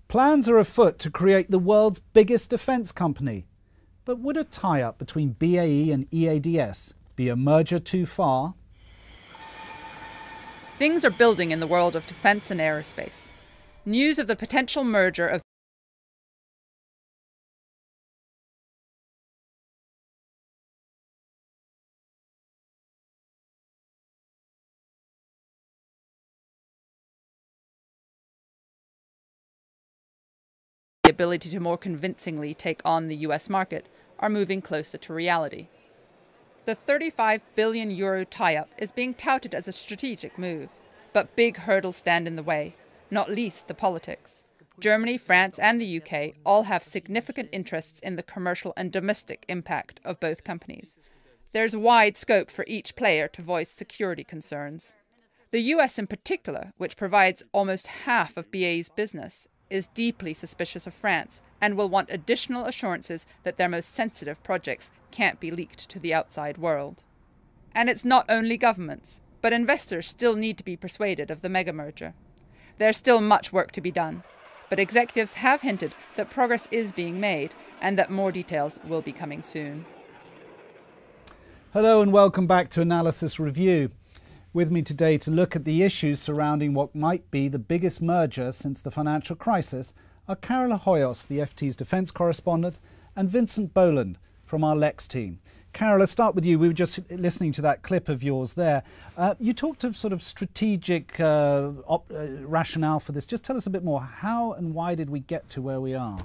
Plans are afoot to create the world's biggest defence company. But would a tie-up between BAE and EADS be a merger too far? Things are building in the world of defence and aerospace. News of the potential merger of the ability to more convincingly take on the US market are moving closer to reality. The €35 billion tie-up is being touted as a strategic move, but big hurdles stand in the way, not least the politics. Germany, France and the UK all have significant interests in the commercial and domestic impact of both companies. There's wide scope for each player to voice security concerns. The US in particular, which provides almost half of BAE's business, is deeply suspicious of France and will want additional assurances that their most sensitive projects can't be leaked to the outside world. And it's not only governments, but investors still need to be persuaded of the mega merger. There's still much work to be done, but executives have hinted that progress is being made and that more details will be coming soon. Hello and welcome back to Analysis Review. With me today to look at the issues surrounding what might be the biggest merger since the financial crisis are Carola Hoyos, the FT's defence correspondent, and Vincent Boland from our Lex team. Carol, let's start with you. We were just listening to that clip of yours there. You talked of sort of strategic rationale for this. Just tell us a bit more. How and why did we get to where we are?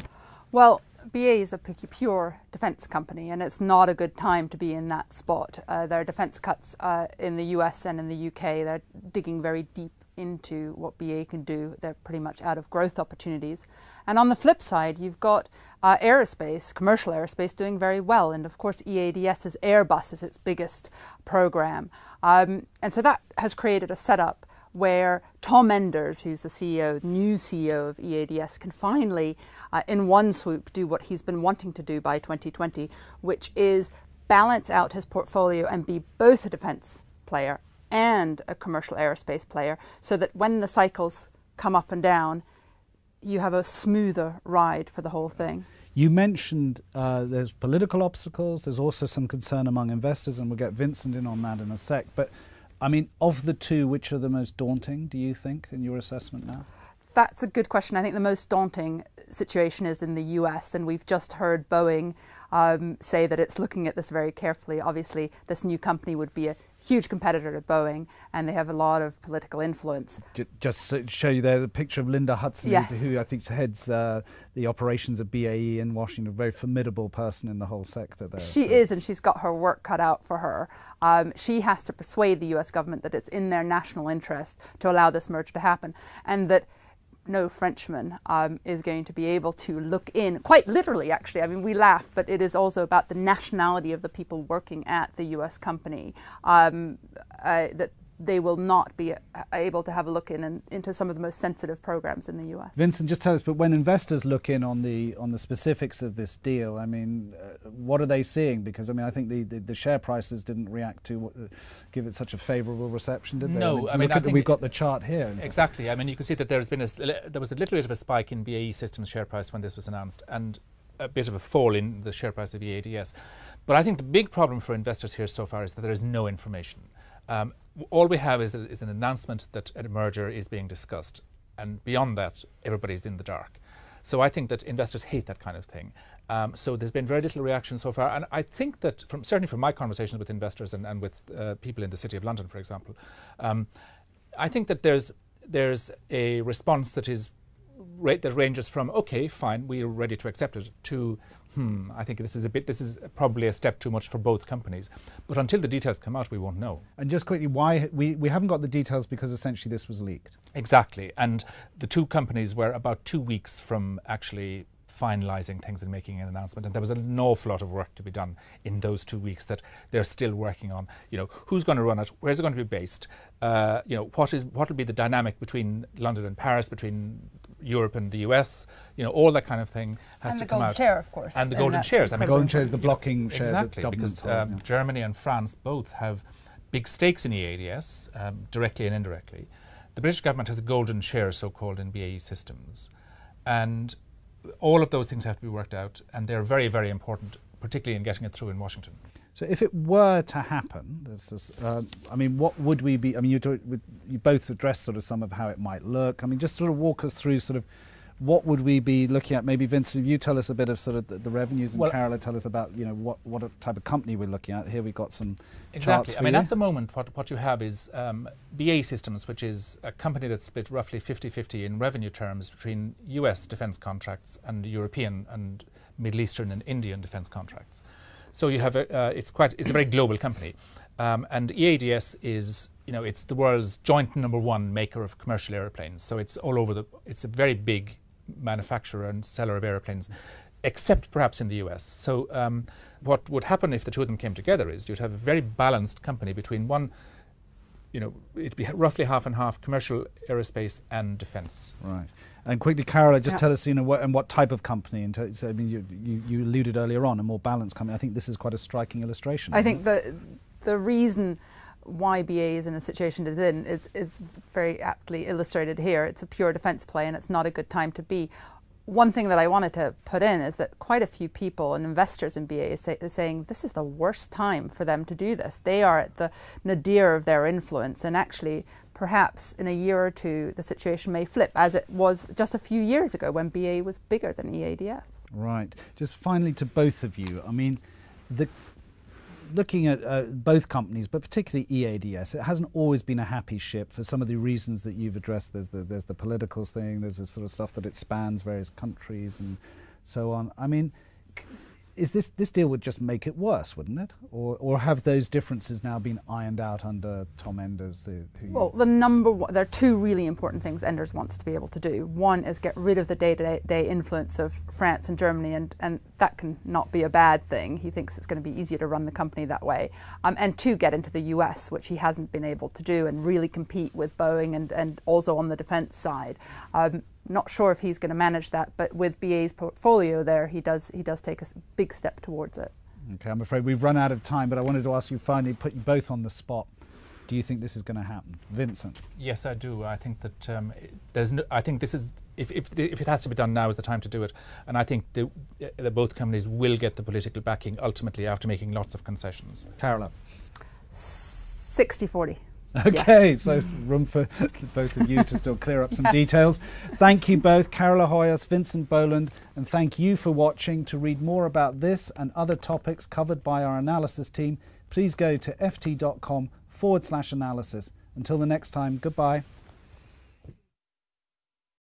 Well, BAE is a pure defence company, and it's not a good time to be in that spot. There are defence cuts in the US and in the UK. They're digging very deep into what BAE can do. They're pretty much out of growth opportunities. And on the flip side, you've got aerospace, commercial aerospace, doing very well. And of course, EADS's Airbus is its biggest program. And so that has created a setup where Tom Enders, who's the CEO, new CEO of EADS, can finally, in one swoop, do what he's been wanting to do by 2020, which is balance out his portfolio and be both a defence player and a commercial aerospace player, so that when the cycles come up and down, you have a smoother ride for the whole thing. You mentioned there's political obstacles, there's also some concern among investors, and we'll get Vincent in on that in a sec. But I mean, of the two, which are the most daunting, do you think, in your assessment now? That's a good question. I think the most daunting situation is in the US, and we've just heard Boeing say that it's looking at this very carefully. Obviously, this new company would be a huge competitor to Boeing, and they have a lot of political influence. Just to show you there the picture of Linda Hudson, yes, who I think heads the operations of BAE in Washington, a very formidable person in the whole sector there. She is, and she's got her work cut out for her. She has to persuade the US government that it's in their national interest to allow this merger to happen, and that no Frenchman is going to be able to look in, quite literally actually. I mean, we laugh, but it is also about the nationality of the people working at the US company, that they will not be able to have a look into some of the most sensitive programs in the US. Vincent, just tell us, but when investors look in on the specifics of this deal, I mean, what are they seeing? Because I mean, I think the share prices didn't react to give it such a favourable reception, did they? No, I think we've got the chart here. Exactly. I mean, you can see that there was a little bit of a spike in BAE Systems share price when this was announced, and a bit of a fall in the share price of EADS. But I think the big problem for investors here so far is that there is no information. All we have is an announcement that a merger is being discussed, and beyond that, everybody's in the dark. So I think that investors hate that kind of thing. So there's been very little reaction so far, and I think that certainly from my conversations with investors and with people in the City of London, for example, I think that there's a response that ranges from okay, fine, we're ready to accept it, to I think this is probably a step too much for both companies. But until the details come out, we won't know. And just quickly, why we haven't got the details? Because essentially this was leaked. Exactly, and the two companies were about 2 weeks from actually finalising things and making an announcement, and there was an awful lot of work to be done in those 2 weeks that they're still working on. You know, who's going to run it, where's it going to be based, you know, what will be the dynamic between London and Paris, between Europe and the US, you know, all that kind of thing has to come out. And the golden share, of course. And the golden shares. The golden share, the blocking share. Exactly, because Germany and France both have big stakes in EADS, directly and indirectly. The British government has a golden share, so-called, in BAE Systems. And all of those things have to be worked out, and they're very, very important, particularly in getting it through in Washington. So if it were to happen, I mean, what would we be? I mean, you both addressed sort of some of how it might look. I mean, just sort of walk us through sort of what would we be looking at? Maybe Vincent, if you tell us a bit of sort of the revenues, and Carola tell us about, you know, what type of company we're looking at. Here we've got some charts for I mean, you. at the moment, what you have is BAE Systems, which is a company that's split roughly 50-50 in revenue terms between US defence contracts and European and Middle Eastern and Indian defence contracts. So you have it's a very global company, and EADS is, you know, it's the world's joint #1 maker of commercial airplanes. So it's all over it's a very big manufacturer and seller of airplanes, except perhaps in the US. So what would happen if the two of them came together is you'd have a very balanced company between one, you know, it'd be roughly half and half commercial aerospace and defence. Right. And quickly, Carola, just tell us, you know, what type of company. So, I mean, you alluded earlier on, a more balanced company. I think this is quite a striking illustration. I think the reason why BA is in a situation it's in is very aptly illustrated here. It's a pure defence play, and it's not a good time to be. One thing that I wanted to put in is that quite a few people and investors in BA is saying this is the worst time for them to do this. They are at the nadir of their influence, and actually perhaps in a year or two the situation may flip, as it was just a few years ago when BA was bigger than EADS. Right. Just finally to both of you, I mean, looking at both companies, but particularly EADS, it hasn't always been a happy ship for some of the reasons that you've addressed. There's the political thing, there's the sort of stuff that it spans various countries and so on. I mean, is this deal would just make it worse, wouldn't it? Or have those differences now been ironed out under Tom Enders? Well, there are two really important things Enders wants to be able to do. One is get rid of the day-to-day influence of France and Germany, and that can not be a bad thing. He thinks it's going to be easier to run the company that way. And two, get into the US, which he hasn't been able to do, and really compete with Boeing and also on the defense side. Not sure if he's going to manage that, but with BA's portfolio there, he does take a big step towards it. Okay, I'm afraid we've run out of time, but I wanted to ask you finally, put you both on the spot. Do you think this is going to happen, Vincent? Yes, I do. I think that I think this is if it has to be done now is the time to do it, and I think that both companies will get the political backing ultimately after making lots of concessions. Carola? 60-40. Okay, yes. So room for both of you to still clear up some details. Thank you both, Carola Hoyos, Vincent Boland, and thank you for watching. To read more about this and other topics covered by our analysis team, please go to ft.com/analysis. Until the next time, goodbye.